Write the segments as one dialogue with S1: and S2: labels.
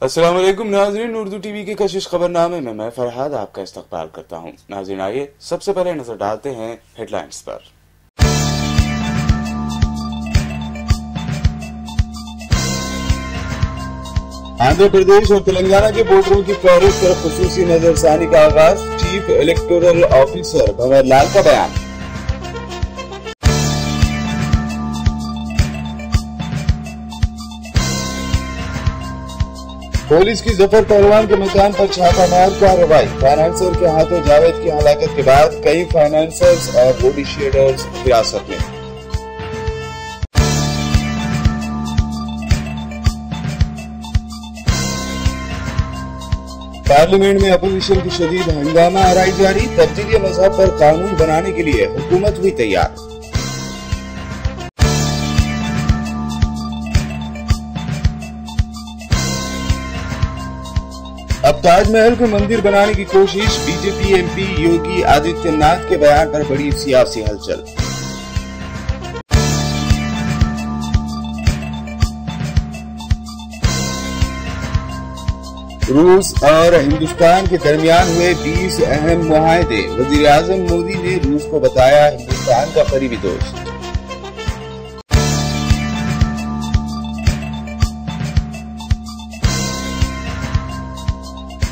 S1: अस्सलाम वालेकुम नाज़रीन, उर्दू टीवी के कशिश खबरनामे में मैं फरहाद आपका इस्तकबाल करता हूँ। नाज़रीन, आइए सबसे पहले नजर डालते हैं हेडलाइंस पर। आंध्र प्रदेश और तेलंगाना के वोटरों की फहरिस्त पर खुसूसी नजरसानी का आगाज, chief electoral officer Bhanwar Lal का बयान। पुलिस की जफर पहलवान के मकान पर छापामार कार्रवाई, फाइनेंसर के हाथों जावेद की हलाकत के बाद कई फाइनेंसर्स और बॉडी शेडर्स हिरासत में। पार्लियामेंट में अपोजिशन की शदीद हंगामा आराई जारी, तब्दीली मजहब पर कानून बनाने के लिए हुकूमत हुई तैयार। अब ताजमहल को मंदिर बनाने की कोशिश, बीजेपी एमपी योगी आदित्यनाथ के बयान पर बड़ी सियासी हलचल। रूस और हिंदुस्तान के दरमियान हुए 20 अहम मुआहदे, वजीर आजम मोदी ने रूस को बताया हिंदुस्तान का करीबी दोस्त।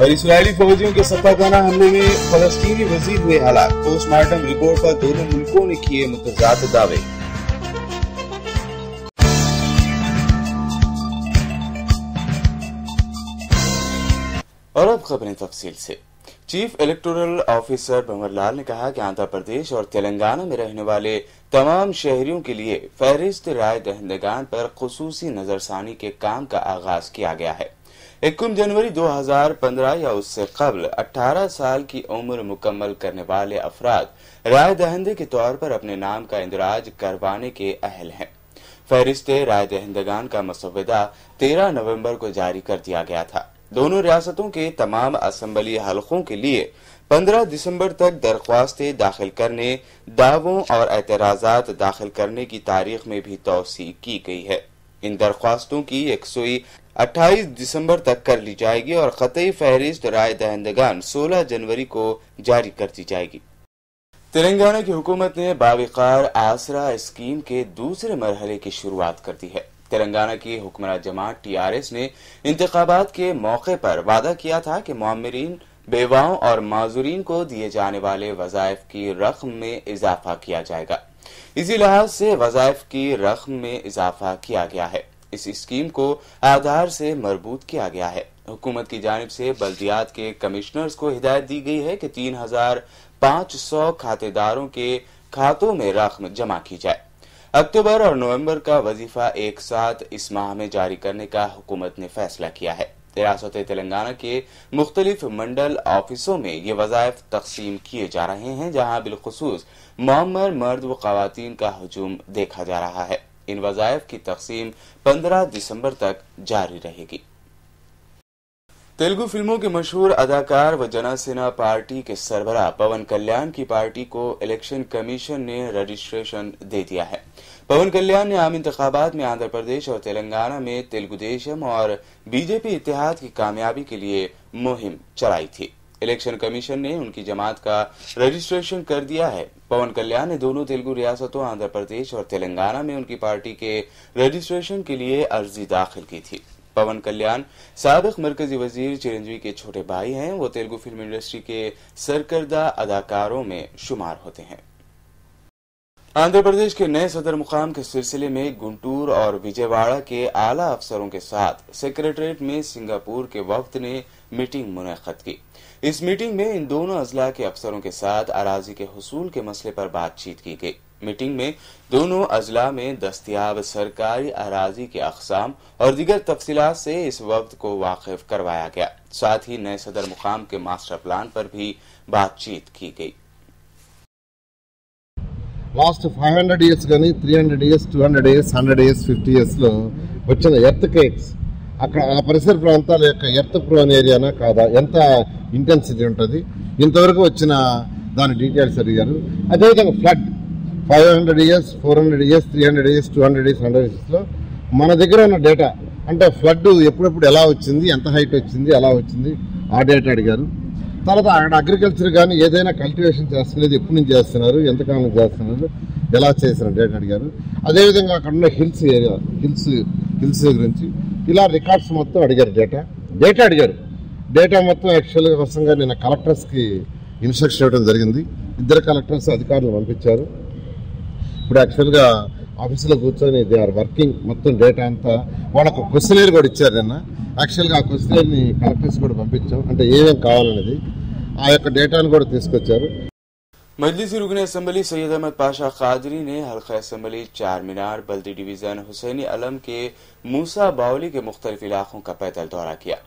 S1: और इस्राएली फौजियों के सफाकाना हमले में फलस्तीनी वजीर हुए हलाक, पोस्टमार्टम रिपोर्ट पर दोनों मुल्कों ने किए मुतजाद दावे। और अब खबरें तफसील से। Chief electoral officer Bhanwar Lal ने कहा कि आंध्र प्रदेश और तेलंगाना में रहने वाले तमाम शहरियों के लिए फहरिस्त राय दहिंदगान पर खुसूसी नजरसानी के काम का आगाज किया गया है। 21 जनवरी 2015 या उससे कबल 18 साल की उम्र मुकम्मल करने वाले अफराद राय दहिंदे के तौर पर अपने नाम का इंदराज करवाने के अहल हैं। फहरिस्त राय दहिंदगान का मसौदा 13 नवंबर को जारी कर दिया गया था। दोनों रियासतों के तमाम असम्बली हलकों के लिए 15 दिसंबर तक दरख्वास्तें दाखिल करने, दावों और एतराजात दाखिल करने की तारीख में भी तौसीक की गई है। इन दरख्वास्तों की 128 दिसंबर तक कर ली जाएगी और खतई फहरिस्त राय दहिंदगान 16 जनवरी को जारी कर दी जाएगी। तेलंगाना की हुकूमत ने बाविकार आसरा स्कीम के दूसरे मरहले की शुरुआत कर दी है। तेलंगाना की हुक्मरान जमात टीआरएस ने इंतखाबात के मौके पर वादा किया था कि मुअम्मरीन, बेवाओं और माजूरीन को दिए जाने वाले वज़ाइफ की रकम में इजाफा किया जाएगा। इसी लिहाज से वज़ाइफ की रकम में इजाफा किया गया है। इस स्कीम को आधार से मरबूत किया गया है। हुकूमत की जानिब से बल्दियात के कमिश्नर्स को हिदायत दी गई है कि 3500 खातेदारों के खातों में रकम जमा की जाए। अक्टूबर और नवंबर का वजीफा एक साथ इस माह में जारी करने का हुकूमत ने फैसला किया है। रियासत तेलंगाना के मुख्तलिफ मंडल ऑफिसों में ये वज़ाइफ तकसीम किए जा रहे हैं, जहां बिलखुसूस मुअम्मर मर्द व ख़वातीन का हजूम देखा जा रहा है। इन वज़ाइफ की तकसीम 15 दिसंबर तक जारी रहेगी। तेलुगु फिल्मों के मशहूर अदाकार व जनसेना पार्टी के सरबराह पवन कल्याण की पार्टी को इलेक्शन कमीशन ने रजिस्ट्रेशन दे दिया है। पवन कल्याण ने आम इंतखाबात में आंध्र प्रदेश और तेलंगाना में तेलुगु देशम और बीजेपी इत्तेहाद की कामयाबी के लिए मुहिम चलाई थी। इलेक्शन कमीशन ने उनकी जमात का रजिस्ट्रेशन कर दिया है। पवन कल्याण ने दोनों तेलुगु रियासतों आंध्र प्रदेश और तेलंगाना में उनकी पार्टी के रजिस्ट्रेशन के लिए अर्जी दाखिल की थी। पवन कल्याण साबिक मरकजी वजीर चिरंजीवी के छोटे भाई हैं। वो तेलुगु फिल्म इंडस्ट्री के सरकर्दा अदाकारों में शुमार होते हैं। आंध्र प्रदेश के नए सदर मुकाम के सिलसिले में गुंटूर और विजयवाड़ा के आला अफसरों के साथ सेक्रेटरीट में सिंगापुर के वफ्द ने मीटिंग मुनक्कद की। इस मीटिंग में इन दोनों अजला के अफसरों के साथ अराजी के हुसूल के मसले पर बातचीत की गई। मीटिंग में दोनों अजला में दस्तयाब सरकारी अराजी के अक़साम और दीगर तफसीलात से इस वक्त को वाकिफ करवाया गया। साथ ही नए सदर मुकाम के मास्टर प्लान पर भी बातचीत की गई।
S2: లాస్ట్ 500 ఇయర్స్ కానీ 300 ఇయర్స్ 200 ఇయర్స్ 100 ఇయర్స్ 50 ఇయర్స్లో వచ్చిన ఎర్త్ కేక్స్ అక్కడ ఆ పరిసర ప్రాంతాల యొక్క ఎర్త్ ప్రోన్ ఏరియానా కాదా, ఎంత ఇంటెన్సిటీ ఉంటుంది, ఇంతవరకు వచ్చిన దాని డీటెయిల్స్ అడిగారు. అదేవిధంగా flood 500 years 400 years 300 years 200 years 100 ఇయర్స్లో మన దగ్గర ఉన్న డేటా అంటే ఫ్లడ్ ఎప్పుడెప్పుడు ఎలా వచ్చింది, ఎంత హైట్ వచ్చింది, ఎలా వచ్చింది ఆ డేటా అడిగారు. తర్వాత అక్కడ అగ్రికల్చర్ కానీ ఏదైనా కల్టివేషన్ చేస్తున్నది ఎప్పటి నుంచి చేస్తున్నారు, ఎంతకాలం చేస్తున్నారు, ఎలా చేస్తున్నారు డేటా అడిగారు. అదేవిధంగా అక్కడ ఉన్న హిల్స్ ఏరియా, హిల్స్ గురించి ఇలా రికార్డ్స్ మొత్తం అడిగారు. డేటా అడిగారు. డేటా మొత్తం యాక్చువల్గా కోసంగా నిన్న కలెక్టర్స్కి ఇన్స్ట్రక్షన్ ఇవ్వడం జరిగింది. 2 కలెక్టర్స్ అధికారులు పంపించారు. ఇప్పుడు యాక్చువల్గా ఆఫీసులో కూర్చొని దే ఆర్ వర్కింగ్. మొత్తం డేటా అంతా వాళ్ళకు క్వశ్చనర్ కూడా ఇచ్చారు నిన్న. యాక్చువల్గా ఆ క్వశ్చనర్ని కలెక్టర్స్ కూడా పంపించాం, అంటే ఏమేం కావాలనేది ఆ యొక్క డేటాను కూడా తీసుకొచ్చారు.
S1: मजलिस रुकन असम्बली सैयद अहमद पाशा कादरी ने हल्का असम्बली चार मीनार बल्दी डिवीजन हुसैनी अलम के मूसा बावली के मुख्तलिफ इलाकों का पैदल दौरा किया।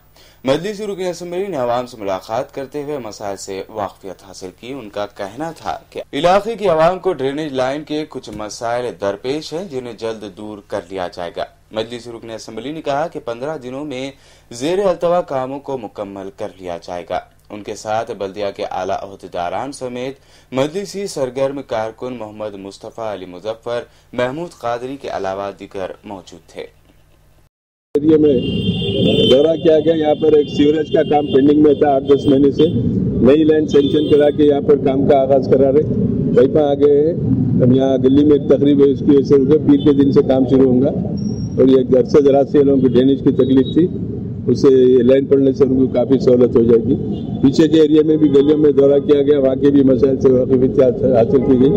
S1: मजलिस रुकन असम्बली ने आवाम से मुलाकात करते हुए मसाइल से वाकफियत हासिल की। उनका कहना था कि इलाके की आवाम को ड्रेनेज लाइन के कुछ मसाइल दरपेश हैं जिन्हें जल्द दूर कर लिया जाएगा। मजलिस रुकन असम्बली ने कहा कि 15 दिनों में जेर अल्तवा कामों को मुकम्मल कर लिया जाएगा। उनके साथ बल्दिया के आला अहदेदारान समेत मजलिसी सरगर्म कारकुन मोहम्मद मुस्तफा अली मुजफ्फर, महमूद कादरी के अलावा दीगर मौजूद थे।
S3: एरिया में दौरा किया गया। यहाँ पर एक सीवरेज का काम पेंडिंग में था 8-10 महीने से। नई लाइन सेंक्शन करा के यहाँ पर काम का आगाज करा रहे। पाइपा आ गए हैं। हम यहाँ गली में एक तकरीब है, उसकी वजह से रुके। पीर के दिन से काम शुरू होगा। और ये घर से जरा से लोगों को ड्रेनेज की तकलीफ थी, उससे लाइन पड़ने से उनको काफ़ी सहूलत हो जाएगी। पीछे के एरिया में भी गलियों में दौरा किया गया, वहाँ के भी मसाइल से वाकिफियत हासिल की गई।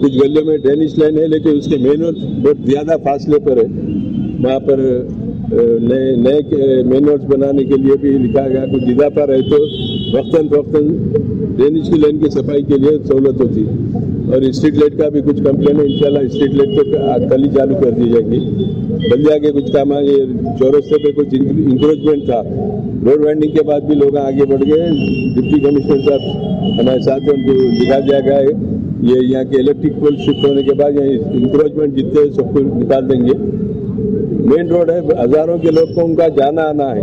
S3: कुछ गलियों में ड्रेनेज लाइन है लेकिन उसके मेन रोड बहुत ज़्यादा फासले पर है। वहाँ पर नए मेन रोड्स बनाने के लिए भी लिखा गया। कुछ इजाफा रहे तो वक्तन ड्रेनेज की लाइन की सफाई के लिए सहूलत होती है। और स्ट्रीट लाइट का भी कुछ कंप्लेन है, इंशाल्लाह स्ट्रीट लाइट तो कल ही चालू कर दी जाएगी। बल्दिया के कुछ काम आगे, चौरस्ते पे कुछ इंक्रोचमेंट था, रोड वाइंडिंग के बाद भी लोग आगे बढ़ गए। डिप्टी कमिश्नर साहब हमारे साथ हैं, उनको दिखा दिया गया है। ये यहाँ के इलेक्ट्रिक पोल शिफ्ट होने के बाद यहाँ इंक्रोचमेंट जितने सबको निकाल देंगे। मेन रोड है, हजारों के लोग को उनका जाना आना है।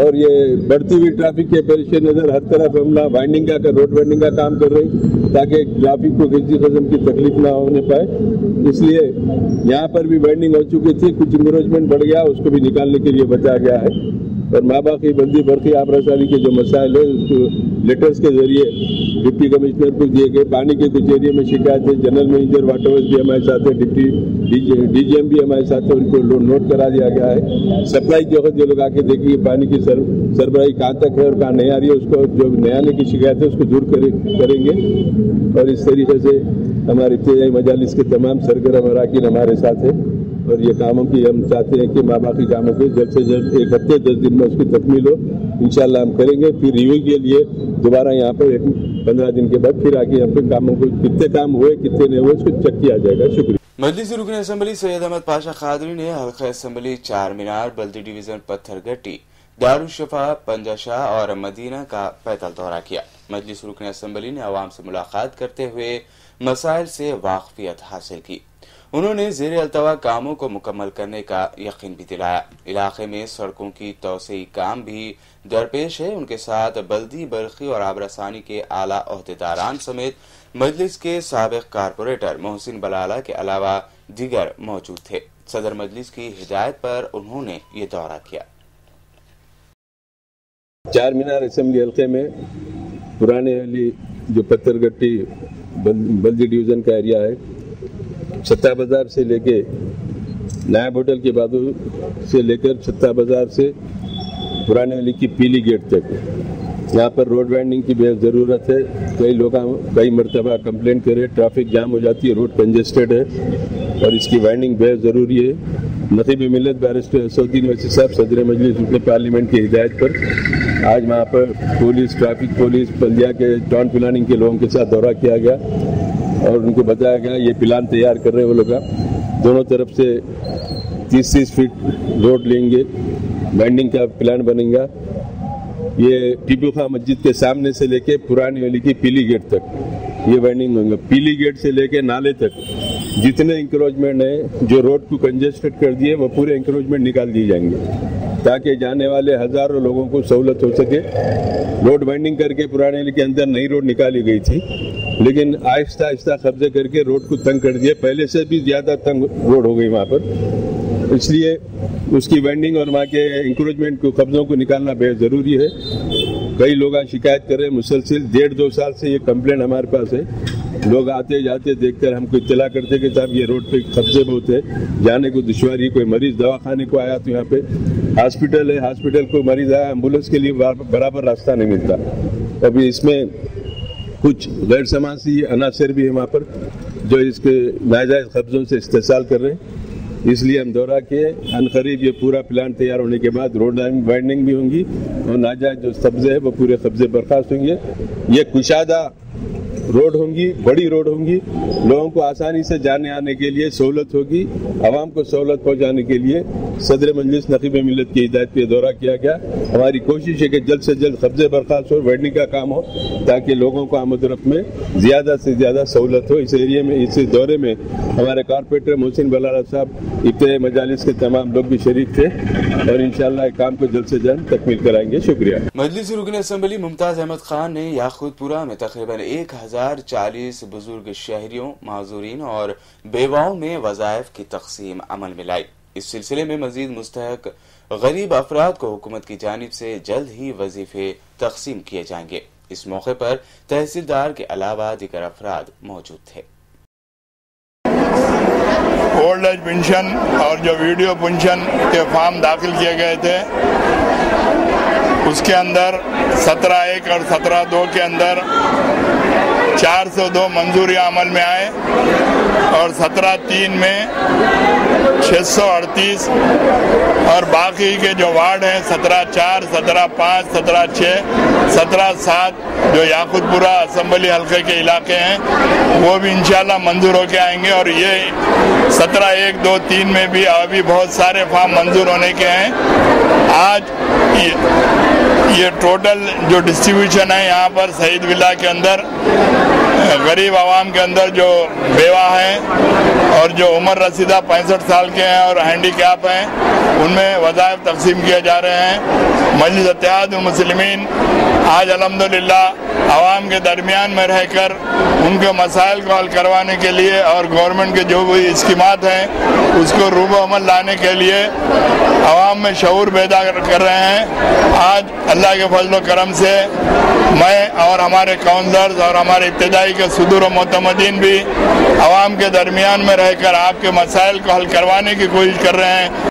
S3: और ये बढ़ती हुई ट्रैफिक के पेश नजर हर तरफ हम वाइंडिंग का रोड वाइंडिंग का काम कर रहे हैं ताकि ट्रैफिक को किसी किस्म की तकलीफ ना होने पाए। इसलिए यहाँ पर भी वाइंडिंग हो चुकी थी, कुछ इंक्रोचमेंट बढ़ गया, उसको भी निकालने के लिए बताया गया है। और माँ बाकी बल्दी बरकी आबरासारी के जो मसाइल है उसको लेटर्स के जरिए डिप्टी कमिश्नर को दिए गए। पानी के कुछ एरिया में शिकायत है, जनरल मैनेजर वाटरवर्स भी हमारे साथ है, डिप्टी डीजीएम भी हमारे साथ है, उनको नोट करा दिया गया है। सप्लाई के वक्त जो लोग आके देखेंगे पानी की सरबराही कहाँ तक है और कहाँ नहीं आ रही है, उसको जो नए आने की शिकायत है उसको दूर करेंगे। और इस तरीके से हमारे इब्तिदाई मजालिस के तमाम सरगर्म अराकीन हमारे साथ है। और ये कामों की हम चाहते हैं कि माँ बाकी कामों के जल्द से जल्द 1 हफ्ते 10 दिन में उसकी तकमील हो, इंशाल्लाह हम करेंगे। फिर रिव्यू के लिए दोबारा यहाँ पर 15 दिन के बाद फिर आके यहाँ पे कामों को कितने काम हुए कितने नहीं हुए उसको चेक किया जाएगा। शुक्रिया।
S1: मजलिस रुकन असम्बली सैयद अहमद पाशा कादरी ने हल्का असम्बली चार मीनार बल्दी डिवीजन पत्थरगट्टी, दारुशफा, पंजाशाह और मदीना का पैदल दौरा किया। मजलिस रुकन असम्बली ने आवाम से मुलाकात करते हुए मसाइल से वाकफियत हासिल की। उन्होंने ज़ेर अल्तवा कामों को मुकम्मल करने का यकीन भी दिलाया। इलाके में सड़कों की तोसई काम भी दरपेश है। उनके साथ बल्दी बरखी और आबरासानी के आला अहदेदारान समेत मजलिस के साबिक कारपोरेटर मोहसिन बलाला के अलावा दीगर मौजूद थे। सदर मजलिस की हिदायत पर उन्होंने ये दौरा किया।
S3: चार मीनार असेंबली हल्के में पुराने वाली जो पत्थरगट्टी बल्दी डिवीजन का एरिया है, छत्ता बाजार से लेके नायब होटल के बाजू से लेकर छत्ता बाजार से पुराने वाली की पीली गेट तक, यहाँ पर रोड वाइंडिंग की बेहद ज़रूरत है। कई लोग कई मरतबा कंप्लेन करे, ट्रैफिक जाम हो जाती है, रोड कंजेस्टेड है और इसकी वाइंडिंग बेहद ज़रूरी है। नकीब मिल्लत बैरिस्टर असदुद्दीन वैसी साहब सदर मजलिस रुकन पार्लियामेंट की हिदायत पर आज वहाँ पर पुलिस, ट्रैफिक पुलिस, बल्दिया के टाउन प्लानिंग के लोगों के साथ दौरा किया गया और उनको बताया गया ये प्लान तैयार कर रहे हैं वो लोग। दोनों तरफ से 30-30 फीट रोड लेंगे, वाइंडिंग का प्लान बनेगा। ये टीपू खां मस्जिद के सामने से लेके पुरानी वाली की पीली गेट तक ये वाइंडिंग होगा। पीली गेट से लेके नाले तक जितने इंक्रोचमेंट है जो रोड को कंजेस्टेड कर दिए वो पूरे इंक्रोचमेंट निकाल दिए जाएंगे ताकि जाने वाले हजारों लोगों को सहूलत हो सके। रोड वाइंडिंग करके पुराने वाली के अंदर नई रोड निकाली गई थी, लेकिन आहिस्ता आहिस्ता कब्जे करके रोड को तंग कर दिया, पहले से भी ज़्यादा तंग रोड हो गई वहाँ पर। इसलिए उसकी वेंडिंग और वहाँ के इंक्रोचमेंट को, कब्जों को निकालना बेहद ज़रूरी है। कई लोग शिकायत कर रहे हैं, मुसलसिल 1.5-2 साल से ये कंप्लेंट हमारे पास है। लोग आते जाते देखकर हमको इत्तला करते कि साहब ये रोड पे कब्जे बहुत है, जाने को दुश्वारी, कोई मरीज दवाखाने को आया तो यहाँ पे हॉस्पिटल है, हॉस्पिटल को मरीज आया, एम्बुलेंस के लिए बराबर रास्ता नहीं मिलता। अभी इसमें कुछ गैर समाजी अनासर भी है वहाँ पर जो इसके नाजायज कब्जों से इस्तेसाल कर रहे हैं। इसलिए हम दौरा किए, अनकरीब ये पूरा प्लान तैयार होने के बाद रोड वाइंडिंग भी होंगी और नाजायज जो कब्जे है वो पूरे कब्जे बर्खास्त होंगे। ये कुशादा रोड होंगी, बड़ी रोड होंगी, लोगों को आसानी से जाने आने के लिए सहूलत होगी, आवाम को सहूलत पहुंचाने के लिए सदर मजलिस नकीब मिल्लत की हिदायत पे दौरा किया गया। हमारी कोशिश है कि जल्द से जल्द कब्जे बर्खास्त हो, वाइंडिंग का काम हो, ताकि लोगों को आमद-ओ-रफ्त में ज़्यादा से ज़्यादा सहूलत हो। इस एरिया में, इस दौरे में हमारे कारपोरेटर मोहसिन बलाला साहब, इब्तिदाई मजालिस के तमाम लोग भी शरीक थे और इंशाअल्लाह काम को जल्द से जल्द तकमील कराएंगे। शुक्रिया।
S1: मजलिस रुकन असम्बली मुमताज अहमद खान ने याकूतपुरा में तकरीबन 1040 बुजुर्ग शहरियों, माजूरीन और बेवाओं में वज़ाइफ की तकसीम अमल में लाई। इस सिलसिले में मजीद मुस्तहक गरीब अफराद को हुकूमत की जानिब से जल्द ही वजीफे तकसीम किए जाएंगे। इस मौके पर तहसीलदार के अलावा दीगर अफराद मौजूद थे।
S4: ओल्ड एज पेंशन और जो वीडियो पेंशन के फॉर्म दाखिल किए गए थे उसके अंदर 17/1 और 17/2 के अंदर 402 मंजूरियां अमल में आए और 17/3 में 638 और बाकी के जो वार्ड हैं 17/4, 17/5, 17/6, 17/7 जो याकूतपुरा असम्बली हल्के के इलाके हैं वो भी इंशाल्लाह मंजूर होके आएंगे। और ये 17/1, 2, 3 में भी अभी बहुत सारे फॉर्म मंजूर होने के हैं। आज ये टोटल जो डिस्ट्रीब्यूशन है यहाँ पर शहीद विला के अंदर गरीब आवाम के अंदर जो बेवा हैं और जो उम्र रसीदा 65 साल के हैं और हैंडीकैप हैं उनमें वज़ाइफ तकसीम किए जा रहे हैं। मजलिस इत्तेहाद मुस्लिमीन आज अल्हम्दुलिल्लाह आवाम के दरमियान में रहकर उनके मसाइल को हल करवाने के लिए और गवर्नमेंट के जो भी स्कीमात हैं उसको रूबो अमल लाने के लिए आवाम में शऊर पैदा कर रहे हैं। आज अल्लाह के फजल करम से मैं और हमारे काउंसलर्स और हमारे इब्तिदाई के सुदूर मोतमदीन भी आवाम के दरमियान में रहकर आपके मसाइल को हल करवाने की कोशिश कर रहे हैं।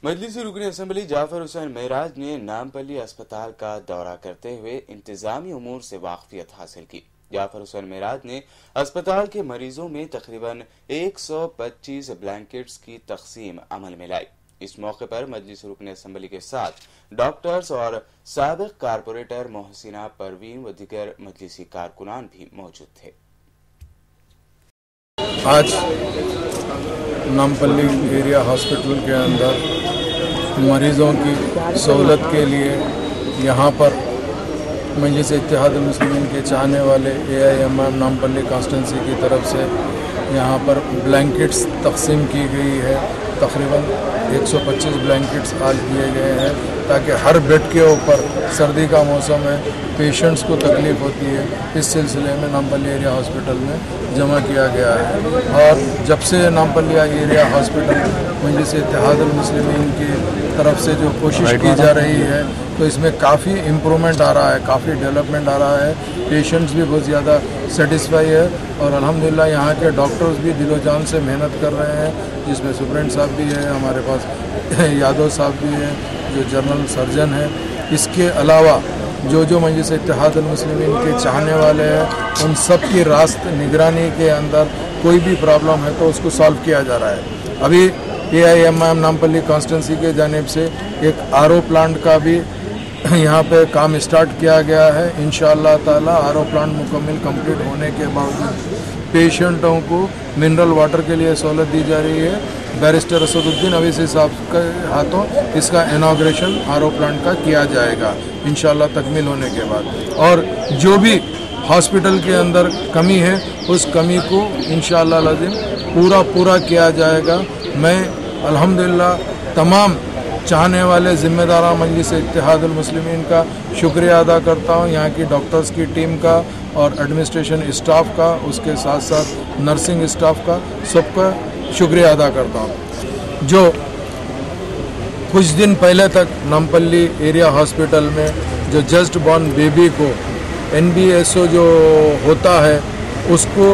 S1: मजलिस रुकन असम्बली जाफर हुसैन मेराज ने नामपल्ली अस्पताल का दौरा करते हुए इंतजामी उमूर से वाकफियत हासिल की। जाफर हुसैन मेराज ने अस्पताल के मरीजों में तकरीबन 125 ब्लैंकेट्स की तकसीम अमल में लाई। इस मौके पर मजलिस रुकन असम्बली के साथ डॉक्टर्स और साबिक कारपोरेटर मोहसिना परवीन व दीगर मजलिसी कारकुनान भी मौजूद थे।
S5: आज नामपल्ली एरिया हॉस्पिटल के अंदर मरीज़ों की सहूलत के लिए यहाँ पर मजलिस इत्तेहाद मुस्लिमीन के चाहने वाले AIMM नामपल्ली कॉन्स्टिट्यूंसी की तरफ से यहाँ पर ब्लैंकेट्स तकसीम की गई है। तकरीबन 125 ब्लैंकेट्स आज दिए गए हैं ताकि हर बेड के ऊपर, सर्दी का मौसम है, पेशेंट्स को तकलीफ़ होती है, इस सिलसिले में नामपल्ली एरिया हॉस्पिटल में जमा किया गया है। और जब से नामपल्ली एरिया हॉस्पिटल मजलिस इत्तेहाद मुस्लिमीन की तरफ से जो कोशिश की जा रही है तो इसमें काफ़ी इम्प्रूवमेंट आ रहा है, काफ़ी डेवलपमेंट आ रहा है, पेशेंट्स भी बहुत ज़्यादा सेटिस्फाई है और अल्हम्दुलिल्लाह यहाँ के डॉक्टर्स भी दिलो जान से मेहनत कर रहे हैं, जिसमें सुप्रेंट साहब भी है, हमारे पास यादव साहब भी हैं जो जनरल सर्जन हैं। इसके अलावा जो मजलिस इत्तेहाद मुस्लिमीन के चाहने वाले हैं उन सब की रास्त निगरानी के अंदर कोई भी प्रॉब्लम है तो उसको सॉल्व किया जा रहा है। अभी AIMM नामपल्ली कॉन्स्टिट्यूंसी के जानिब से एक RO प्लांट का भी यहाँ पे काम स्टार्ट किया गया है। इंशाअल्लाह ताला RO प्लांट मुकम्मल कंप्लीट होने के बावजूद पेशेंटों को मिनरल वाटर के लिए सहूलत दी जा रही है। बैरिस्टर असदुद्दीन अवीसी साहब के हाथों इसका इनॉग्रेशन RO प्लांट का किया जाएगा इंशाअल्लाह तकमील होने के बाद। और जो भी हॉस्पिटल के अंदर कमी है उस कमी को इंशाअल्लाह लाज़िम पूरा किया जाएगा। मैं अल्हम्दुलिल्लाह तमाम चाहने वाले ज़िम्मेदार मजलिस इत्तेहादुल मुस्लिमीन का शुक्रिया अदा करता हूँ, यहाँ की डॉक्टर्स की टीम का और एडमिनिस्ट्रेशन स्टाफ का, उसके साथ साथ नर्सिंग स्टाफ का, सबका शुक्रिया अदा करता हूँ। जो कुछ दिन पहले तक नामपल्ली एरिया हॉस्पिटल में जो जस्ट बॉर्न बेबी को NBSO जो होता है उसको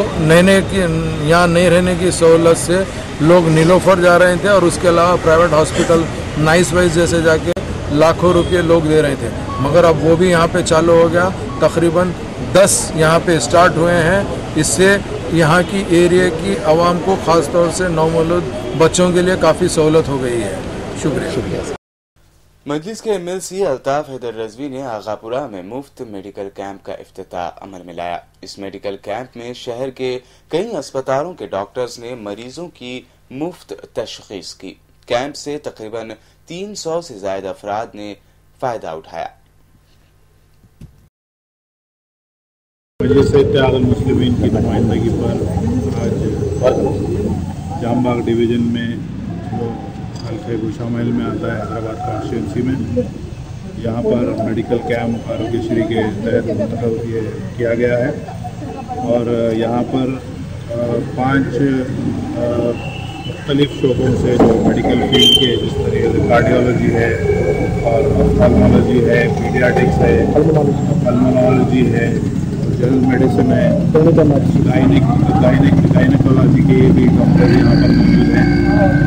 S5: यहाँ नहीं रहने की सहूलत से लोग नीलोफर जा रहे थे, और उसके अलावा प्राइवेट हॉस्पिटल नाइस वाइज जैसे जाके लाखों रुपये लोग दे रहे थे, मगर अब वो भी यहाँ पे चालू हो गया। तकरीबन 10 यहाँ पे स्टार्ट हुए हैं। इससे यहाँ की एरिया की आवाम को ख़ास तौर से नौमौलूद बच्चों के लिए काफ़ी सहूलत हो गई है। शुक्रिया।
S1: मजलिस के MLC अल्ताफ हैदर रजवी ने आगापुरा में मुफ्त मेडिकल कैंप का इफ्तिताह अमल में लाया। इस मेडिकल कैंप में शहर के कई अस्पतालों के डॉक्टर्स ने मरीजों की मुफ्त तशखीस की। कैंप से तकरीबन 300 से ज्यादा अफराद ने फायदा उठाया।
S6: मजलिस इत्तेहादुल मुस्लिमीन की नुमाइंदगी पर आज जामबाग डिवीज़न में जो हल्के गुशामिल में आता है हैदराबाद कॉन्स्टिट्यूंसी में, यहाँ पर मेडिकल कैंप आरोग्यश्री के तहत मुंतखब ये किया गया है। और यहाँ पर 5 मुख्तलिफ शोबों से जो मेडिकल फील्ड के, जिस तरीके से कार्डियोलॉजी है और ऑफ्थाल्मोलॉजी है, पीडियाट्रिक्स है, पल्मोनोलॉजी है, जनरल मेडिसिन है, गायनेकोलॉजी के भी डॉक्टर यहाँ पर मौजूद हैं।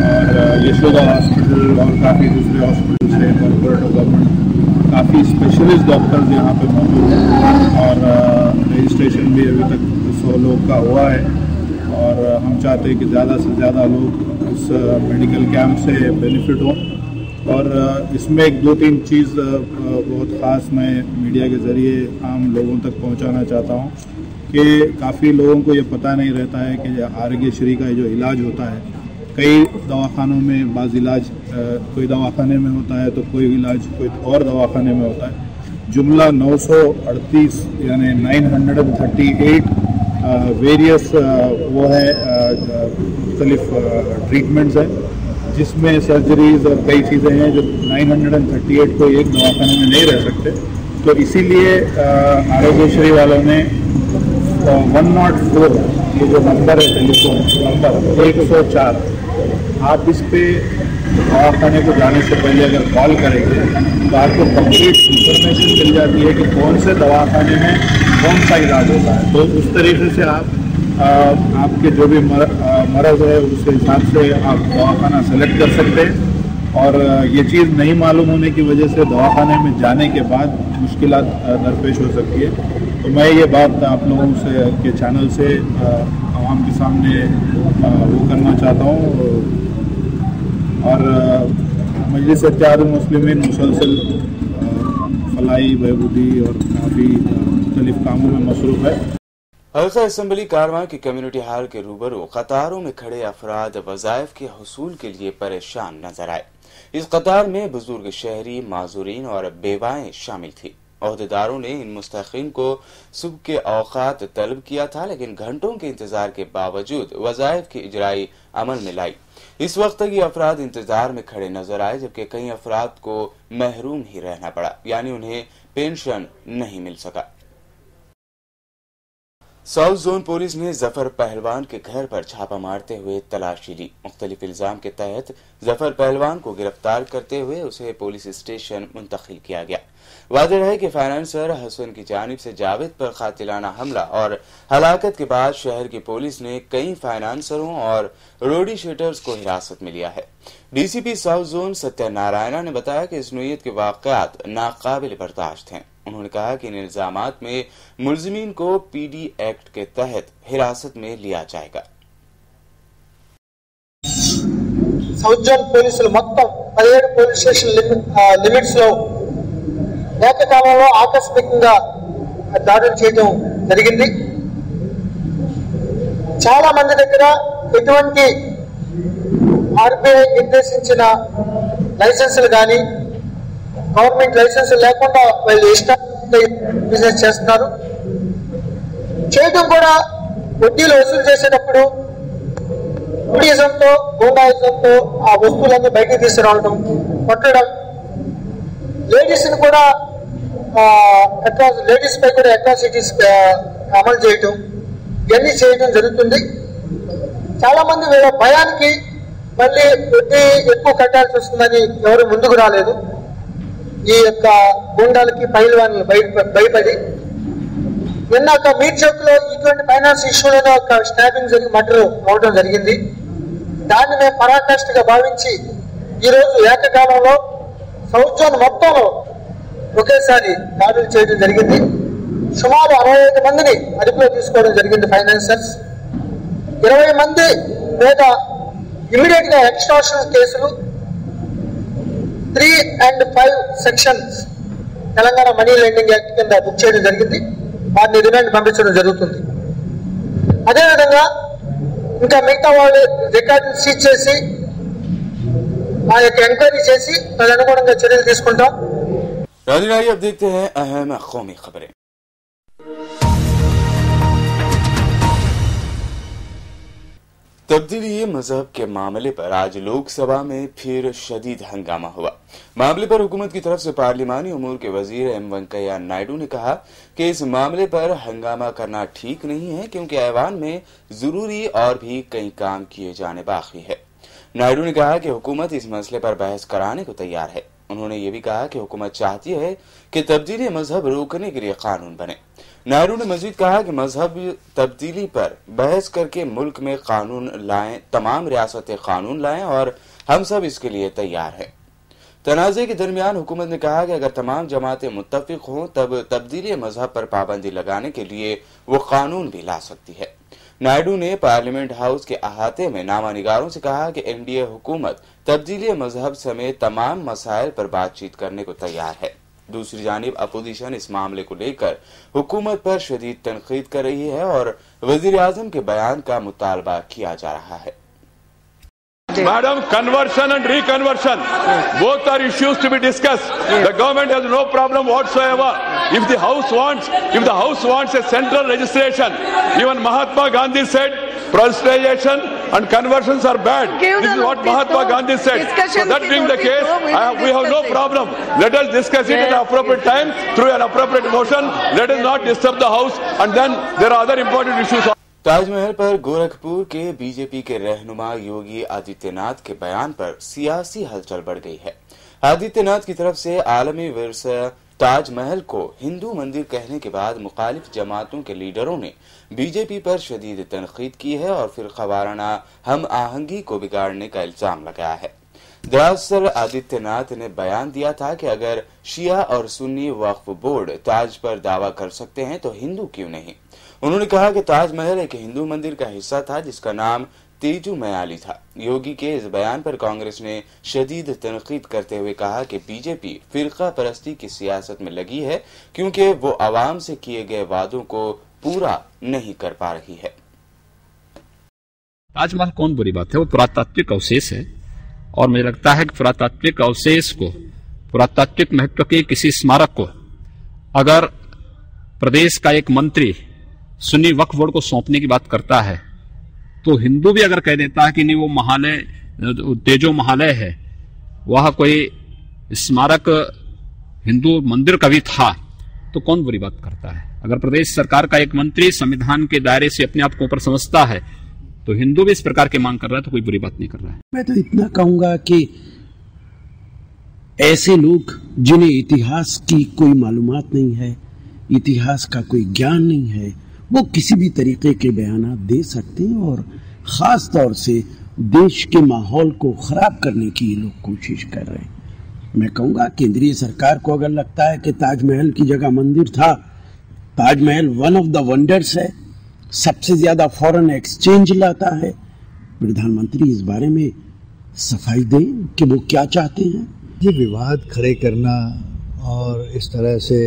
S6: और यशोदा हॉस्पिटल और काफ़ी दूसरे हॉस्पिटल्स हैं, कॉर्पोरेट और गवर्नमेंट, काफ़ी स्पेशलिस्ट डॉक्टर्स यहाँ पे मौजूद हैं। और रजिस्ट्रेशन भी अभी तक 100 लोग का हुआ है, और हम चाहते हैं कि ज़्यादा से ज़्यादा लोग इस मेडिकल कैंप से बेनिफिट हों। और इसमें एक 2-3 चीज़ बहुत ख़ास मैं मीडिया के ज़रिए आम लोगों तक पहुंचाना चाहता हूं कि काफ़ी लोगों को ये पता नहीं रहता है कि आरोग्यश्री का जो इलाज होता है, कई दवाखानों में बाज़ इलाज कोई दवाखाने में होता है तो कोई इलाज कोई और दवाखाने में होता है। जुमला 938 यानी 938 वेरियस वो है मुख्तलिफ ट्रीटमेंट्स हैं, जिसमें सर्जरीज और कई चीज़ें हैं जो 938 को एक दवाखाने में नहीं रह सकते। तो इसीलिए आरोग्यश्री वालों ने 104 ये जो नंबर है, टेलीफोन नंबर 104, आप इस पे दवाखाने को जाने से पहले अगर कॉल करेंगे तो आपको कंप्लीट इंफॉर्मेशन मिल जाती है कि कौन से दवाखाने में कौन सा इलाज होता है। तो उस तरीके से आप आपके जो भी मरज़ है उस हिसाब से आप दवाखाना सेलेक्ट कर सकते हैं। और ये चीज़ नहीं मालूम होने की वजह से दवाखाने में जाने के बाद मुश्किलात दरपेश हो सकती है। तो मैं ये बात आप लोगों से के चैनल से आवाम के सामने वो करना चाहता हूँ। और मजलिस इत्तेहादुल मुस्लिमीन मुसलसल फलाई बहबूदी और काफ़ी मुख्तलिफ कामों में मसरूफ़ है।
S1: हल्का असम्बली कारवां की कम्युनिटी हॉल के रूबरू कतारों में खड़े अफराद वज़ाइफ के हुसूल के लिए परेशान नजर आए। इस कतार में बुजुर्ग शहरी, माजूरीन और बेवाएं शामिल थी। ओहदेदारों ने इन मुस्तहिक़ीन को सुबह के औकात तलब किया था, लेकिन घंटों के इंतजार के बावजूद वज़ाइफ की इजराई अमल में लाई। इस वक्त तक ये अफराद इंतजार में खड़े नजर आए, जबकि कई अफराद को महरूम ही रहना पड़ा, यानी उन्हें पेंशन नहीं मिल सका। साउथ जोन पुलिस ने जफर पहलवान के घर पर छापा मारते हुए तलाशी ली। मुख्तलिफ इल्जाम के तहत जफर पहलवान को गिरफ्तार करते हुए उसे पुलिस स्टेशन मुंतकिल किया गया। वाज़ेह है कि फाइनेंसर हसन की जानिब से जावेद पर कातिलाना हमला और हलाकत के बाद शहर की पुलिस ने कई फाइनेंसरों और रोडी शीटर्स को हिरासत में लिया है। DCP साउथ जोन सत्यनारायणा ने बताया कि इस नोयत के वाक़यात नाकाबिल बर्दाश्त हैं। उन्होंने कहा कि इन इल्जामात में मुल्जिमीन को PD एक्ट के तहत हिरासत में लिया जाएगा।
S7: సౌత్ జోన్ పోలీసులు మొత్తం 17 పోలీస్ స్టేషన్ లిమిట్స్ లో ఏకకాలంలో ఆకస్మికంగా దాడులు చేయడం జరిగింది. చాలా మంది దగ్గర ఎటువంటి RBI నిర్దేశించిన లైసెన్సులు కానీ గవర్నమెంట్ లైసెన్స్ లేకుండా వాళ్ళు ఇష్టం బిజినెస్ చేస్తున్నారు. చేయడం కూడా వడ్డీలు వసూలు చేసేటప్పుడు రౌడీజంతో గూండాయిజంతో ఆ వస్తువులన్నీ బయటికి తీసుకురావడం, కొట్టడం, లేడీస్ ని కూడా లేడీస్ పై కూడా అట్రాసిటీస్ అమలు చేయటం, ఇవన్నీ చేయడం జరుగుతుంది. చాలా మంది వీళ్ళ భయానికి మళ్ళీ వడ్డీ ఎక్కువ కట్టాల్సి వస్తుందని ఎవరు ముందుకు రాలేదు. ఈ యొక్క గూండాలకి పైల్వాన్లు భయపడి నిన్న మీట్ చౌక్ లో ఇటువంటి ఫైనాన్స్ ఇష్యూలను ఒక స్నాపింగ్ జరిగి మర్డర్ అవడం జరిగింది. దాన్ని మేము పరాకాష్ఠగా భావించి ఈరోజు ఏకకాలంలో సౌత్ జోన్ మొత్తంలో ఒకేసారి దాడులు చేయడం జరిగింది. సుమారు 65 మందిని అదుపులో తీసుకోవడం జరిగింది ఫైనాన్సర్స్. 20 మంది మీద ఇమీడియట్ గా ఎక్స్టార్షన్ కేసులు 3 and 5 sections Telangana money lending act కింద బుక్ చేయడం జరిగింది. వారిని రిమాండ్ పంపించడం జరుగుతుంది. అదేవిధంగా ఇంకా మిగతా వాళ్ళు రికార్డులు సీజ్ చేసి ఆ యొక్క ఎంక్వైరీ చేసి తదనుగుణంగా చర్యలు తీసుకుంటాం.
S1: राजनाई अब देखते हैं अहम कौमी खबरें। तब्दीली मजहब के मामले पर आज लोकसभा में फिर शदीद हंगामा हुआ। मामले पर हुकूमत की तरफ से पार्लिमानी उमूर के वजीर एम वेंकैया नायडू ने कहा कि इस मामले पर हंगामा करना ठीक नहीं है, क्योंकि ऐवान में जरूरी और भी कई काम किए जाने बाकी है। नायडू ने कहा कि हुकूमत इस मसले पर बहस कराने को तैयार है। उन्होंने ये भी कहा कि हुकूमत चाहती है कि तब्दीली मजहब रोकने के लिए कानून बने। नायडू ने मजीद कहा कि मजहब तब्दीली पर बहस करके मुल्क में कानून लाएं, तमाम रियासतें कानून लाएं और हम सब इसके लिए तैयार हैं। तनाज़े के दरमियान हुकूमत ने कहा कि अगर तमाम जमातें मुत्तफिक हों तब तब्दीली मजहब पर पाबंदी लगाने के लिए वो कानून भी ला सकती है। नायडू ने पार्लियामेंट हाउस के अहाते में नामानिगारों से कहा कि एनडीए हुकूमत तब्दीली मजहब समेत तमाम मसाइल पर बातचीत करने को तैयार है। दूसरी जानिब अपोजिशन इस मामले को लेकर हुकूमत पर शदीद तनकीद कर रही है और वजीर आजम के बयान का मुतालबा किया जा रहा है।
S3: Madam, conversion and reconversion, both are issues to be discussed. The government has no problem whatsoever. If the House wants a central registration, even Mahatma Gandhi said proselytization and conversions are bad. This is what Mahatma Gandhi said. So that being the case, we have no problem. Let us discuss it at an appropriate time through an appropriate motion. Let us not disturb the House, and then there are other important issues.
S1: Taj Mahal पर गोरखपुर के BJP के रहनुमा योगी आदित्यनाथ के बयान पर सियासी हलचल बढ़ गई है। आदित्यनाथ की तरफ से आलमी विरसा ताजमहल को हिंदू मंदिर कहने के बाद मुखालिफ जमातों के लीडरों ने बीजेपी पर शदीद तनकीद की है और फिरका वाराना हम आहंगी को बिगाड़ने का इल्जाम लगाया है। दरअसल आदित्यनाथ ने बयान दिया था कि अगर शिया और सुन्नी वक्फ बोर्ड ताज पर दावा कर सकते हैं तो हिंदू क्यों नहीं। उन्होंने कहा कि ताजमहल एक हिंदू मंदिर का हिस्सा था जिसका नाम तेजू मयाली था। योगी के इस बयान पर कांग्रेस ने शदीद तनकीद करते हुए कहा कि बीजेपी फिरका परस्ती की सियासत में लगी है, क्योंकि वो आवाम से किए गए वादों को पूरा नहीं कर पा रही है।
S8: ताजमहल कौन बुरी बात है, वो पुरातात्विक अवशेष है और मुझे लगता है कि पुरातात्विक अवशेष को, पुरातात्विक महत्व के किसी स्मारक को अगर प्रदेश का एक मंत्री सुन्नी वक्फ बोर्ड को सौंपने की बात करता है तो हिंदू भी अगर कह देता है कि नहीं वो महालय तेजो महालय है, वह कोई स्मारक हिंदू मंदिर का भी था, तो कौन बुरी बात करता है। अगर प्रदेश सरकार का एक मंत्री संविधान के दायरे से अपने आप को ऊपर समझता है तो हिंदू भी इस प्रकार की मांग कर रहा है, तो कोई बुरी बात नहीं कर रहा है।
S9: मैं तो इतना कहूंगा कि ऐसे लोग जिन्हें इतिहास की कोई मालूमात नहीं है, इतिहास का कोई ज्ञान नहीं है, वो किसी भी तरीके के बयानात दे सकते हैं और खास तौर से देश के माहौल को खराब करने की ये लोग कोशिश कर रहे हैं। मैं कहूंगा केंद्रीय सरकार को अगर लगता है कि ताजमहल की जगह मंदिर था, Taj Mahal one of the wonders है, सबसे ज्यादा फॉरेन एक्सचेंज लाता है, प्रधानमंत्री इस बारे में सफाई दें कि वो क्या चाहते हैं।
S10: ये विवाद खड़े करना और इस तरह से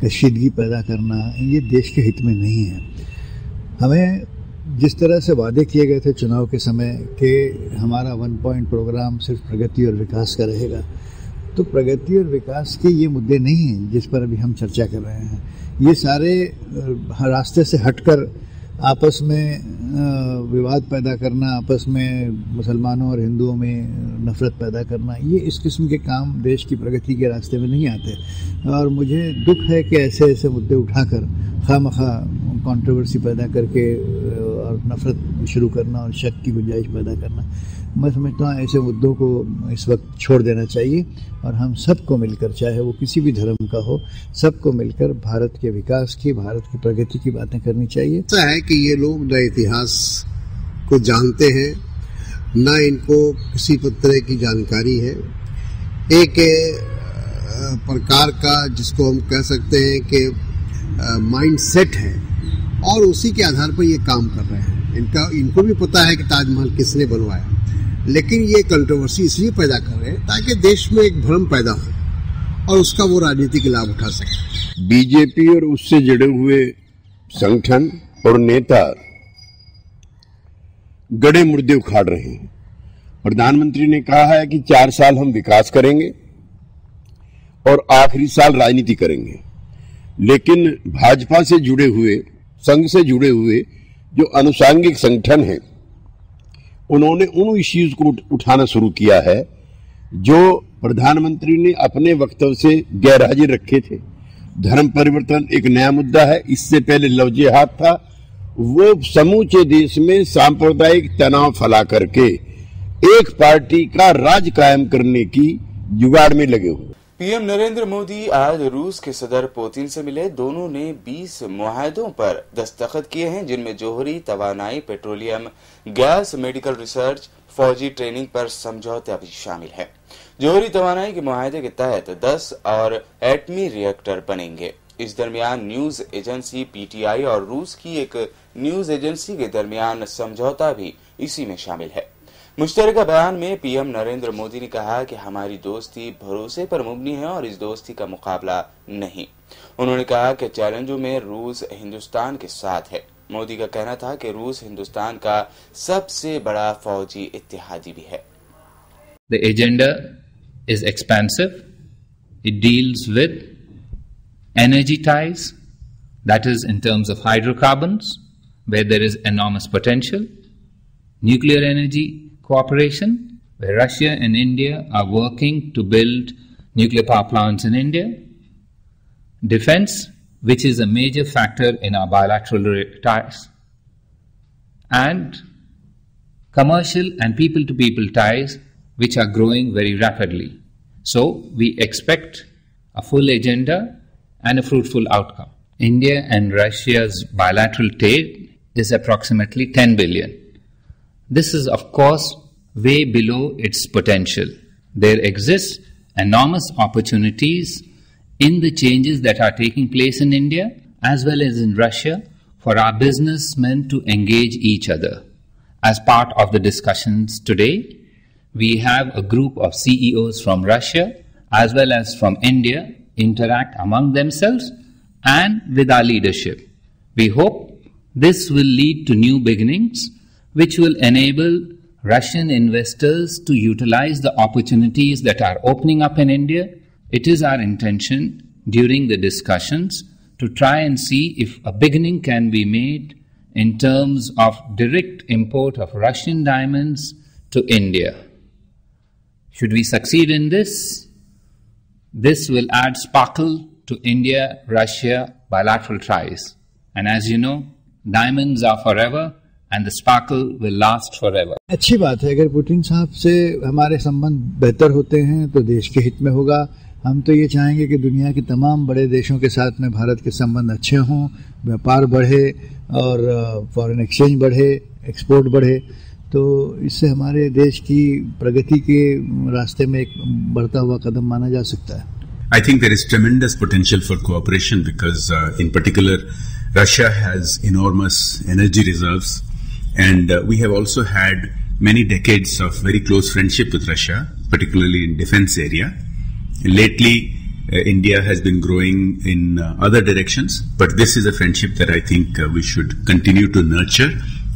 S10: कशीदगी पैदा करना ये देश के हित में नहीं है। हमें जिस तरह से वादे किए गए थे चुनाव के समय कि हमारा 1 पॉइंट प्रोग्राम सिर्फ प्रगति और विकास का रहेगा, तो प्रगति और विकास के ये मुद्दे नहीं हैं जिस पर अभी हम चर्चा कर रहे हैं। ये सारे रास्ते से हटकर आपस में विवाद पैदा करना, आपस में मुसलमानों और हिंदुओं में नफरत पैदा करना, ये इस किस्म के काम देश की प्रगति के रास्ते में नहीं आते। और मुझे दुख है कि ऐसे ऐसे मुद्दे उठाकर खामखा कंट्रोवर्सी पैदा करके और नफरत शुरू करना और शक की गुंजाइश पैदा करना, मैं समझता हूँ ऐसे मुद्दों को इस वक्त छोड़ देना चाहिए और हम सबको मिलकर, चाहे वो किसी भी धर्म का हो, सबको मिलकर भारत के विकास की, भारत की प्रगति की बातें करनी चाहिए।
S11: ऐसा है कि ये लोग न इतिहास को जानते हैं, न इनको किसी तरह की जानकारी है। एक प्रकार का जिसको हम कह सकते हैं कि माइंड सेट है और उसी के आधार पर ये काम कर रहे हैं। इनको भी पता है कि ताजमहल किसने बनवाया, लेकिन ये कंट्रोवर्सी इसलिए पैदा कर रहे हैं ताकि देश में एक भ्रम पैदा हो और उसका वो राजनीतिक लाभ उठा सके।
S9: बीजेपी और उससे जुड़े हुए संगठन और नेता गड़े मुर्दे उखाड़ रहे हैं। प्रधानमंत्री ने कहा है कि 4 साल हम विकास करेंगे और आखिरी साल राजनीति करेंगे, लेकिन भाजपा से जुड़े हुए, संघ से जुड़े हुए जो अनुषांगिक संगठन हैं, उन्होंने उन इश्यूज को उठाना शुरू किया है जो प्रधानमंत्री ने अपने वक्तव्य से गैर हाजिर रखे थे। धर्म परिवर्तन एक नया मुद्दा है, इससे पहले लव जिहाद था। वो समूचे देश में सांप्रदायिक तनाव फैला करके एक पार्टी का राज कायम करने की जुगाड़ में लगे हुए।
S1: पीएम नरेंद्र मोदी आज रूस के सदर पुतिन से मिले। दोनों ने 20 मुआहदों पर दस्तखत किए हैं, जिनमें जोहरी तवानाई, पेट्रोलियम, गैस, मेडिकल रिसर्च, फौजी ट्रेनिंग पर समझौता भी शामिल है। जोहरी तवानाई के मुआहदे के तहत 10 और एटमी रिएक्टर बनेंगे। इस दरमियान न्यूज एजेंसी पीटीआई और रूस की एक न्यूज एजेंसी के दरमियान समझौता भी इसी में शामिल है। मुश्तरका बयान में पीएम नरेंद्र मोदी ने कहा कि हमारी दोस्ती भरोसे पर मबनी है और इस दोस्ती का मुकाबला नहीं। उन्होंने कहा कि चैलेंजों में रूस हिंदुस्तान के साथ है। मोदी का कहना था कि रूस हिंदुस्तान का सबसे बड़ा फौजी इत्तेहादी भी है।
S12: The agenda is expansive. It deals with energy ties, that is in terms of hydrocarbons, where there is enormous potential, nuclear energy cooperation, where Russia and India are working to build nuclear power plants in India, defense, which is a major factor in our bilateral ties, and commercial and people-to-people ties, which are growing very rapidly. So, we expect a full agenda and a fruitful outcome. India and Russia's bilateral trade is approximately 10 billion. This is, of course, way below its potential. There exist enormous opportunities in the changes that are taking place in India as well as in Russia for our businessmen to engage each other. As part of the discussions today, we have a group of CEOs from Russia as well as from India interact among themselves and with our leadership. We hope this will lead to new beginnings which will enable Russian investors to utilize the opportunities that are opening up in India. It is our intention during the discussions to try and see if a beginning can be made in terms of direct import of Russian diamonds to India. Should we succeed in this, this will add sparkle to India-Russia bilateral ties. And as you know, diamonds are forever and the sparkle will last forever.
S10: अच्छी बात है, अगर Putin साहब से हमारे संबंध बेहतर होते हैं तो देश के हित में होगा। हम तो ये चाहेंगे कि दुनिया के तमाम बड़े देशों के साथ में भारत के संबंध अच्छे हों, व्यापार बढ़े और फॉरेन एक्सचेंज बढ़े, एक्सपोर्ट बढ़े, तो इससे हमारे देश की प्रगति के रास्ते में एक बढ़ता हुआ कदम माना जा सकता है।
S13: I think there is tremendous potential for cooperation because in particular Russia has enormous energy reserves and we have also had many decades of very close friendship with Russia, particularly in defense area. Lately India has been growing in other directions, but this is a friendship that I think we should continue to nurture,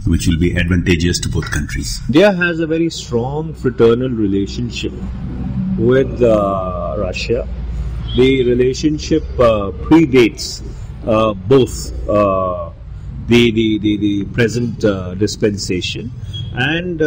S13: which will be advantageous to both countries.
S6: India has a very strong fraternal relationship with Russia. The relationship predates both the present dispensation. And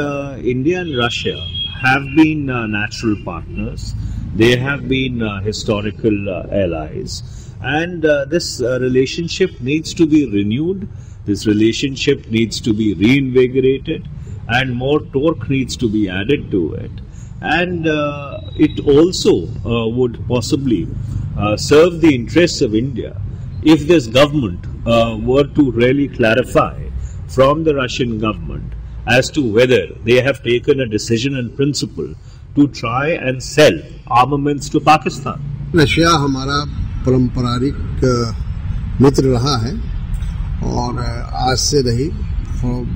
S6: India and Russia have been natural partners. They have been historical allies. And this relationship needs to be renewed. This relationship needs to be reinvigorated, and more torque needs to be added to it. And it also would possibly serve the interests of India if this government were to really clarify from the Russian government as to whether they have taken a decision in principle to try and sell armaments to Pakistan.
S11: Russia हमारा पारंपरिक मित्र रहा है और आज से नहीं,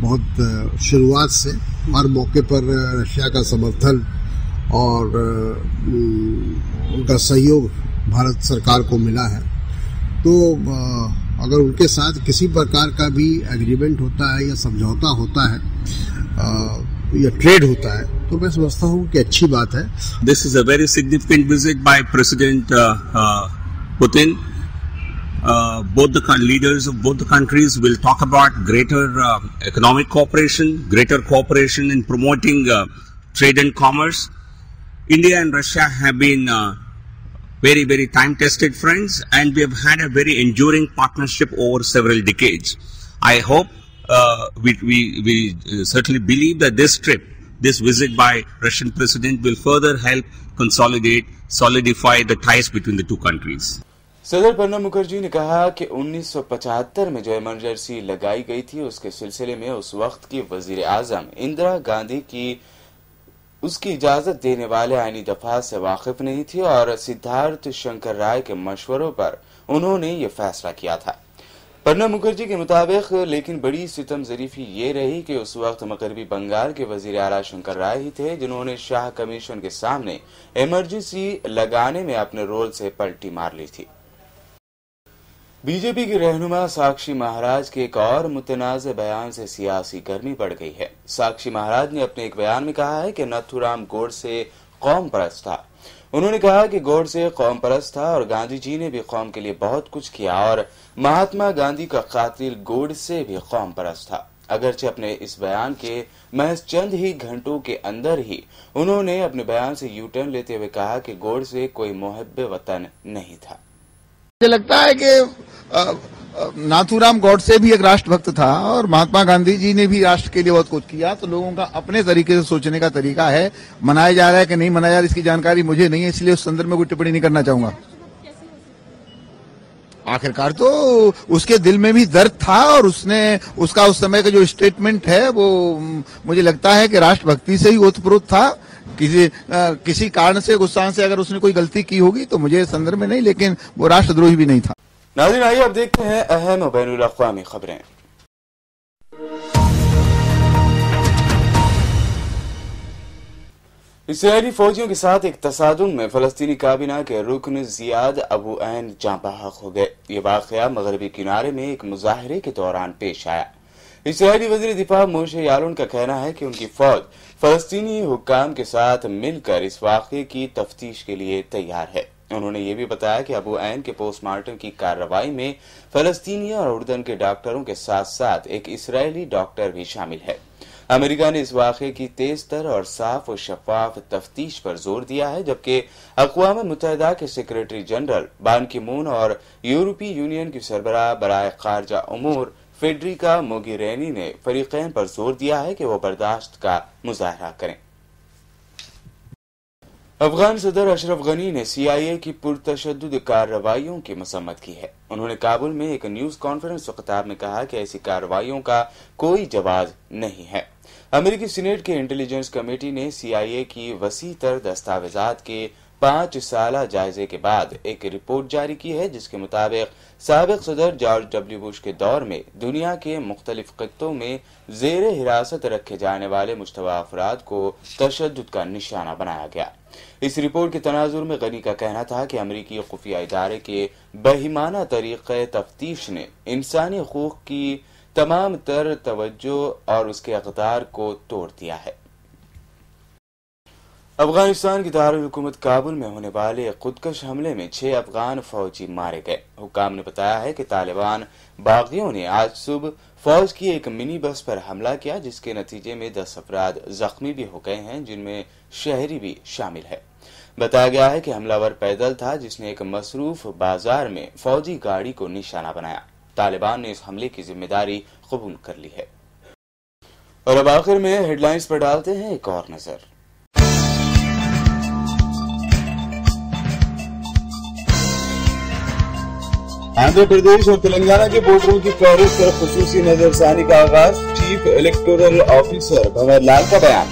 S11: बहुत शुरुआत से हर मौके पर रशिया का समर्थन और उनका सहयोग भारत सरकार को मिला है। तो अगर उनके साथ किसी प्रकार का भी एग्रीमेंट होता है या समझौता होता है या ट्रेड होता है तो मैं समझता हूँ कि अच्छी बात है।
S13: This is a very significant visit by president Putin. Both the leaders of both the countries will talk about greater economic cooperation, greater cooperation in promoting trade and commerce. India and Russia have been very, very time-tested friends, and we have had a very enduring partnership over several decades. I hope we certainly believe that this trip, this visit by Russian President will further help consolidate, solidify the ties between the two countries.
S1: सदर प्रणब मुखर्जी ने कहा कि 1975 में जो emergency लगाई गई थी उसके सिलसिले में उस वक्त की वजीर आजम इंदिरा गांधी की उसकी इजाजत देने वाले आईनी दफा से वाकिफ नहीं थी और सिद्धार्थ शंकर राय के मशवरों पर उन्होंने ये फैसला किया था। प्रणब मुखर्जी के मुताबिक लेकिन बड़ी सितम ज़रीफी ये रही कि उस वक्त मगरबी बंगाल के वजीर आला शंकर राय ही थे जिन्होंने शाह कमीशन के सामने इमरजेंसी लगाने में अपने रोल से पलटी मार ली थी। बीजेपी की रहनुमा साक्षी महाराज के एक और मुतनाज़ बयान से सियासी गर्मी बढ़ गई है। साक्षी महाराज ने अपने एक बयान में कहा है कि नथुराम गोडसे कौम परस्त था। उन्होंने कहा कि गोडसे कौम परस्त था और गांधी जी ने भी कौम के लिए बहुत कुछ किया और महात्मा गांधी का कातिल गोडसे भी कौम परस्त था। अगरचे अपने इस बयान के महज चंद ही घंटों के अंदर ही उन्होंने अपने बयान से यू टर्न लेते हुए कहा कि गोडसे कोई मुहब्बे वतन नहीं था।
S14: मुझे लगता है कि नाथूराम गोडसे भी एक राष्ट्रभक्त था और महात्मा गांधी जी ने भी राष्ट्र के लिए बहुत कुछ किया। तो लोगों का अपने तरीके से सोचने का तरीका है। मनाया जा रहा है कि नहीं मनाया जा रहा है इसकी जानकारी मुझे नहीं है, इसलिए उस संदर्भ में कोई टिप्पणी नहीं करना चाहूंगा। आखिरकार तो उसके दिल में भी दर्द था और उसने उसका उस समय का जो स्टेटमेंट है वो मुझे लगता है कि राष्ट्रभक्ति से ही ओतप्रोत था। किसी कारण से गुस्सा से अगर उसने कोई गलती की होगी तो मुझे संदर्भ में नहीं, लेकिन वो राष्ट्रद्रोही भी नहीं था।
S1: नाज़रीन आइए अब देखते हैं अहम बैनुल अक़वामी खबरें। इस्राएली फौजियों के साथ एक तसादुम में फलस्तीनी काबीना के रुकन जियाद अबू ऐन जाँ बहक हो गए। ये वाक़या मगरबी किनारे में एक मुजाहरे के दौरान पेश आया। इस्राएली वज़ीर दिफा मोशे यालून का कहना है कि उनकी फौज फलस्तीनी हुक्काम के साथ मिलकर इस वाक़े की तफ्तीश के लिए तैयार है। उन्होंने ये भी बताया कि अबू ऐन के पोस्टमार्टम की कार्रवाई में फलस्तीनियों और उर्दन के डॉक्टरों के साथ साथ एक इस्राएली डॉक्टर भी शामिल है। अमेरिका ने इस वाक़े की तेज तर और साफ और शफाफ तफ्तीश पर जोर दिया है, जबकि अक़वाम मुत्तहिदा के सेक्रेटरी जनरल बान की मून और यूरोपीय यूनियन की सरबराह बराए खारजा उमूर फेडरिका मोगिरेनी ने फरीक़ैन पर जोर दिया है कि वो बर्दाश्त का मुजाहरा करें। अफगान सदर अशरफ गनी ने CIA की पुरतशद्दुद कार्रवाइयों की मसम्मत की है। उन्होंने काबुल में एक न्यूज कॉन्फ्रेंस खिताब में कहा कि ऐसी कार्रवाइयों का कोई जवाब नहीं है। अमेरिकी सीनेट के इंटेलिजेंस कमेटी ने CIA की वसी तर दस्तावेजात के 5 साला जायजे के बाद एक रिपोर्ट जारी की है, जिसके मुताबिक साबिक सदर जॉर्ज W. बुश के दौर में दुनिया के मुख्तलिफ खित्तों में जेर हिरासत रखे जाने वाले मुश्तबा अफराद को तशद्दुद का निशाना बनाया गया। इस रिपोर्ट के तनाजुर में गनी का कहना था कि अमरीकी खुफिया इदारे के बेईमाना तरीक़े तफ्तीश ने इंसानी हकूक़ की तमाम तर तवज्जो और उसके अक़दार को तोड़ दिया है। अफगानिस्तान की दारुल हुकूमत काबुल में होने वाले खुदकश हमले में 6 अफगान फौजी मारे गए। हुक्काम ने बताया है कि तालिबान बागियों ने आज सुबह फौज की एक मिनी बस पर हमला किया, जिसके नतीजे में 10 अफराद जख्मी भी हो गए हैं, जिनमें शहरी भी शामिल है। बताया गया है कि हमलावर पैदल था, जिसने एक मसरूफ बाजार में फौजी गाड़ी को निशाना बनाया। तालिबान ने इस हमले की जिम्मेदारी कबूल कर ली है। और अब आखिर में हेडलाइंस पर डालते हैं एक और नजर। आंध्र प्रदेश और तेलंगाना के वोटरों की फहरिस्त पर खुसूसी नजरसानी का आगाज। Chief electoral officer Bhanwar Lal का बयान।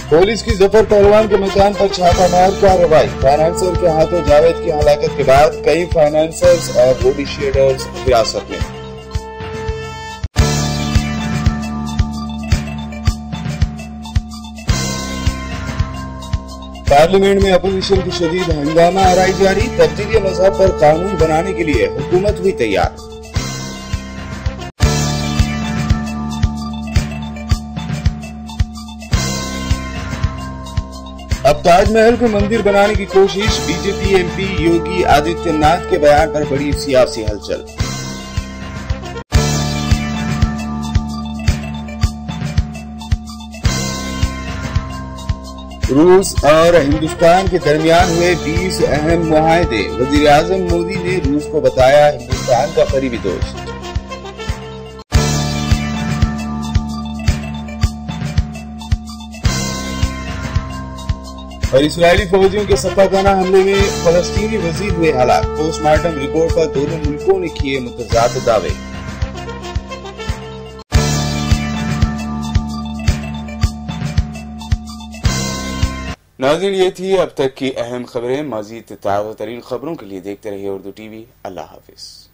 S1: पुलिस की जफर पहलवान के मकान पर छापामार कार्रवाई। फाइनेंसर के हाथों जावेद की हलाकत के बाद कई फाइनेंसर्स और बॉडी शेडर्स हिरासत में। पार्लियामेंट में अपोजिशन की शदीद हंगामा आराई जारी। तब्दीली मजहब पर कानून बनाने के लिए हुकूमत हुई तैयार। अब ताजमहल को मंदिर बनाने की कोशिश। बीजेपी एमपी योगी आदित्यनाथ के बयान पर बड़ी सियासी हलचल। रूस और हिंदुस्तान के दरमियान हुए 20 अहम मुआहदे। वजीर आजम मोदी ने रूस को बताया हिंदुस्तान का करीबी दोस्त। और इस्राएली फौजियों के सफाकाना हमले में फलस्तीनी वजीर हुए हलाक। पोस्टमार्टम रिपोर्ट पर दोनों मुल्कों ने किए मुतजाद दावे। नाज़रीन, ये थी अब तक की अहम खबरें। मज़ीद ताज़ा तरीन खबरों के लिए देखते रहिए उर्दू टीवी। अल्लाह हाफिज।